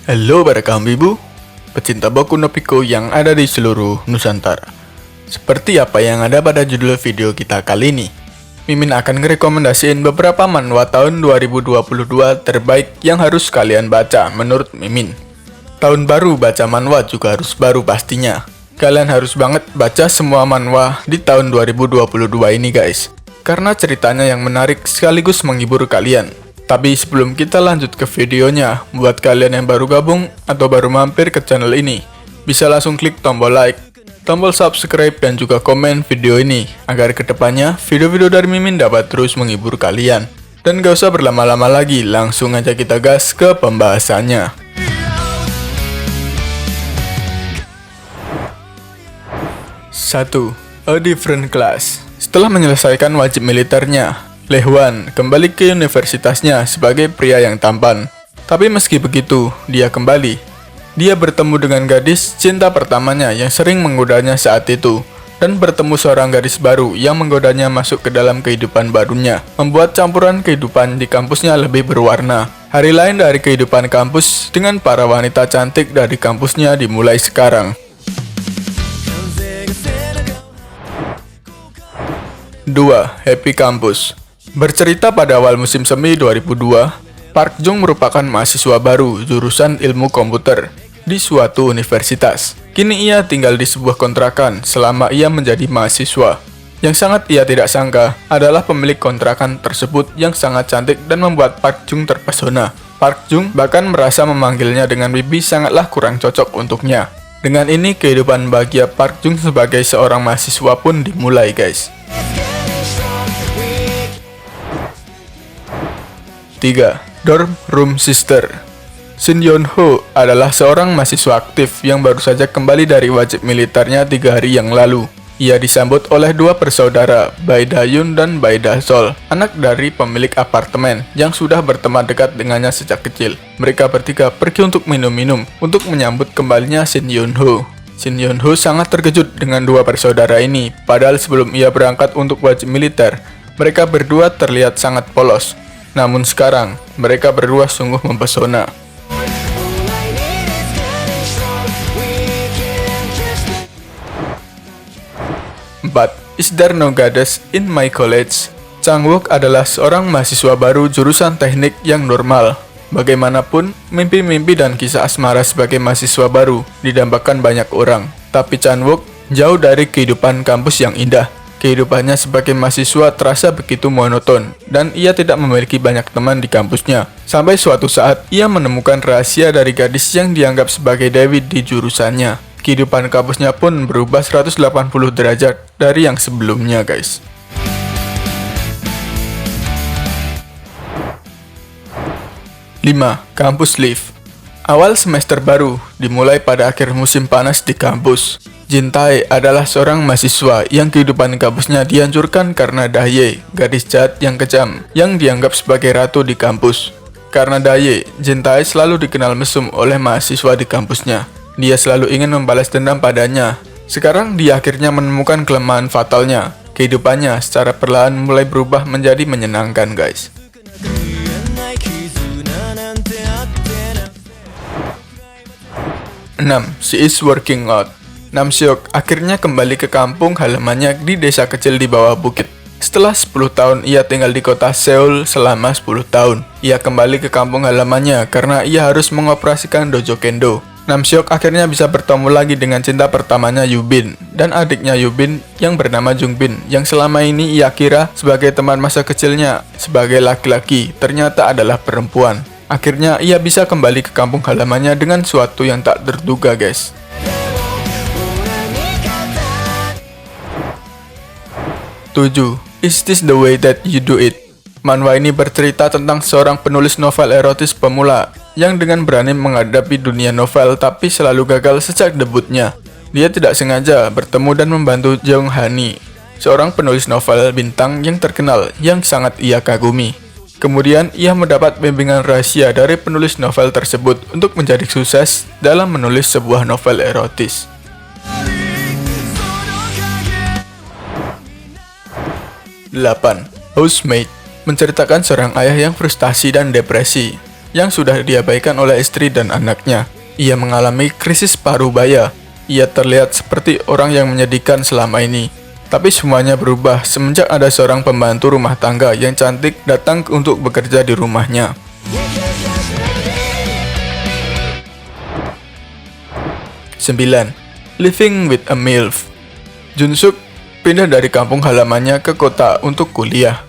Halo para kaum ibu, pecinta Boku no Pico yang ada di seluruh Nusantara. Seperti apa yang ada pada judul video kita kali ini, Mimin akan ngerekomendasiin beberapa manhwa tahun 2022 terbaik yang harus kalian baca menurut Mimin. Tahun baru baca manhwa juga harus baru pastinya. Kalian harus banget baca semua manhwa di tahun 2022 ini guys, karena ceritanya yang menarik sekaligus menghibur kalian. Tapi sebelum kita lanjut ke videonya, buat kalian yang baru gabung atau baru mampir ke channel ini, bisa langsung klik tombol like, tombol subscribe, dan juga komen video ini, agar kedepannya video-video dari Mimin dapat terus menghibur kalian. Dan gak usah berlama-lama lagi, langsung aja kita gas ke pembahasannya. 1. A Different Class. Setelah menyelesaikan wajib militernya, Lehwan kembali ke universitasnya sebagai pria yang tampan. Tapi meski begitu, dia kembali. Dia bertemu dengan gadis cinta pertamanya yang sering menggodanya saat itu, dan bertemu seorang gadis baru yang menggodanya masuk ke dalam kehidupan barunya, membuat campuran kehidupan di kampusnya lebih berwarna. Hari lain dari kehidupan kampus dengan para wanita cantik dari kampusnya dimulai sekarang. 2. Happy Campus. Bercerita pada awal musim semi 2002, Park Jung merupakan mahasiswa baru jurusan ilmu komputer di suatu universitas. Kini ia tinggal di sebuah kontrakan selama ia menjadi mahasiswa. Yang sangat ia tidak sangka adalah pemilik kontrakan tersebut yang sangat cantik dan membuat Park Jung terpesona. Park Jung bahkan merasa memanggilnya dengan bibi sangatlah kurang cocok untuknya. Dengan ini kehidupan bahagia Park Jung sebagai seorang mahasiswa pun dimulai guys. 3. Dorm Room Sister. Shin Yeon Ho adalah seorang mahasiswa aktif yang baru saja kembali dari wajib militernya 3 hari yang lalu. Ia disambut oleh dua bersaudara, Bae Da-yoon dan Bae Da-sol, anak dari pemilik apartemen yang sudah berteman dekat dengannya sejak kecil. Mereka bertiga pergi untuk minum-minum untuk menyambut kembalinya Shin Yeon Ho. Shin Yeon Ho sangat terkejut dengan dua bersaudara ini, padahal sebelum ia berangkat untuk wajib militer, mereka berdua terlihat sangat polos. Namun sekarang, mereka berdua sungguh mempesona. 4. Is There No Goddess in My College? Chang-wook adalah seorang mahasiswa baru jurusan teknik yang normal. Bagaimanapun, mimpi-mimpi dan kisah asmara sebagai mahasiswa baru didambakan banyak orang. Tapi Chang-wook jauh dari kehidupan kampus yang indah. Kehidupannya sebagai mahasiswa terasa begitu monoton, dan ia tidak memiliki banyak teman di kampusnya. Sampai suatu saat, ia menemukan rahasia dari gadis yang dianggap sebagai dewi di jurusannya. Kehidupan kampusnya pun berubah 180 derajat dari yang sebelumnya guys. 5. Campus Life. Awal semester baru dimulai pada akhir musim panas di kampus. Jin Tae adalah seorang mahasiswa yang kehidupan kampusnya dihancurkan karena Daye, gadis jahat yang kejam, yang dianggap sebagai ratu di kampus. Karena Daye, Jin Tae selalu dikenal mesum oleh mahasiswa di kampusnya. Dia selalu ingin membalas dendam padanya. Sekarang dia akhirnya menemukan kelemahan fatalnya. Kehidupannya secara perlahan mulai berubah menjadi menyenangkan guys. 6. She is working out. Namseok akhirnya kembali ke kampung halamannya di desa kecil di bawah bukit. Setelah 10 tahun ia tinggal di kota Seoul selama 10 tahun. Ia kembali ke kampung halamannya karena ia harus mengoperasikan dojo kendo. Namseok akhirnya bisa bertemu lagi dengan cinta pertamanya Yubin dan adiknya Yubin yang bernama Jungbin, yang selama ini ia kira sebagai teman masa kecilnya sebagai laki-laki, ternyata adalah perempuan. Akhirnya ia bisa kembali ke kampung halamannya dengan suatu yang tak terduga guys. 7. Is This The Way That You Do It? Manhwa ini bercerita tentang seorang penulis novel erotis pemula yang dengan berani menghadapi dunia novel tapi selalu gagal sejak debutnya. Dia tidak sengaja bertemu dan membantu Jeong Hani, seorang penulis novel bintang yang terkenal yang sangat ia kagumi. Kemudian ia mendapat bimbingan rahasia dari penulis novel tersebut untuk menjadi sukses dalam menulis sebuah novel erotis. 8. Housemate. Menceritakan seorang ayah yang frustasi dan depresi. yang sudah diabaikan oleh istri dan anaknya. Ia mengalami krisis paruh baya. Ia terlihat seperti orang yang menyedihkan selama ini. Tapi semuanya berubah semenjak ada seorang pembantu rumah tangga yang cantik datang untuk bekerja di rumahnya. 9. Living with a MILF. Jun-suk pindah dari kampung halamannya ke kota untuk kuliah.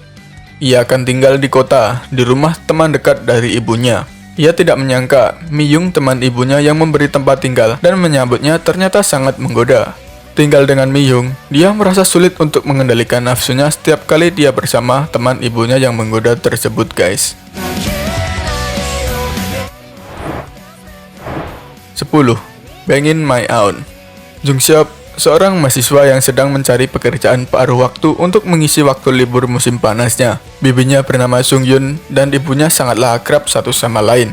Ia akan tinggal di kota, di rumah teman dekat dari ibunya. Ia tidak menyangka Mi-young, teman ibunya yang memberi tempat tinggal dan menyambutnya, ternyata sangat menggoda. Tinggal dengan Mi-young, dia merasa sulit untuk mengendalikan nafsunya setiap kali dia bersama teman ibunya yang menggoda tersebut, guys. 10. Bangin My Own. Jung-seop, seorang mahasiswa yang sedang mencari pekerjaan paruh waktu untuk mengisi waktu libur musim panasnya. Bibinya bernama Sung-yun dan ibunya sangatlah akrab satu sama lain.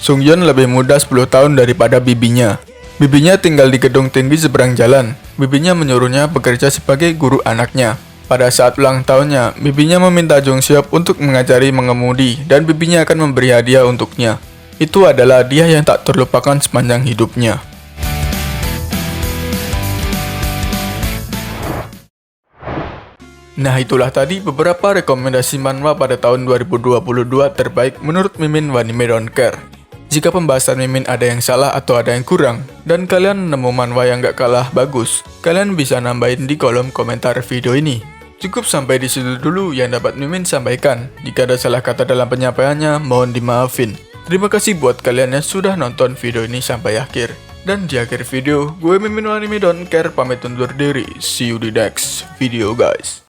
Sung-yun lebih muda 10 tahun daripada bibinya. Bibinya tinggal di gedung tinggi seberang jalan. Bibinya menyuruhnya bekerja sebagai guru anaknya. Pada saat ulang tahunnya, bibinya meminta Jung-seop untuk mengajari mengemudi dan bibinya akan memberi hadiah untuknya. Itu adalah dia yang tak terlupakan sepanjang hidupnya. Nah, itulah tadi beberapa rekomendasi manhwa pada tahun 2022 terbaik menurut Mimin Wanime Don't Care. Jika pembahasan Mimin ada yang salah atau ada yang kurang, dan kalian nemu manhwa yang gak kalah bagus, kalian bisa nambahin di kolom komentar video ini. Cukup sampai di situ dulu yang dapat Mimin sampaikan. Jika ada salah kata dalam penyampaiannya, mohon dimaafin. Terima kasih buat kalian yang sudah nonton video ini sampai akhir. Dan di akhir video, gue Mimin Wanime Don't Care pamit undur diri. See you di next video, guys.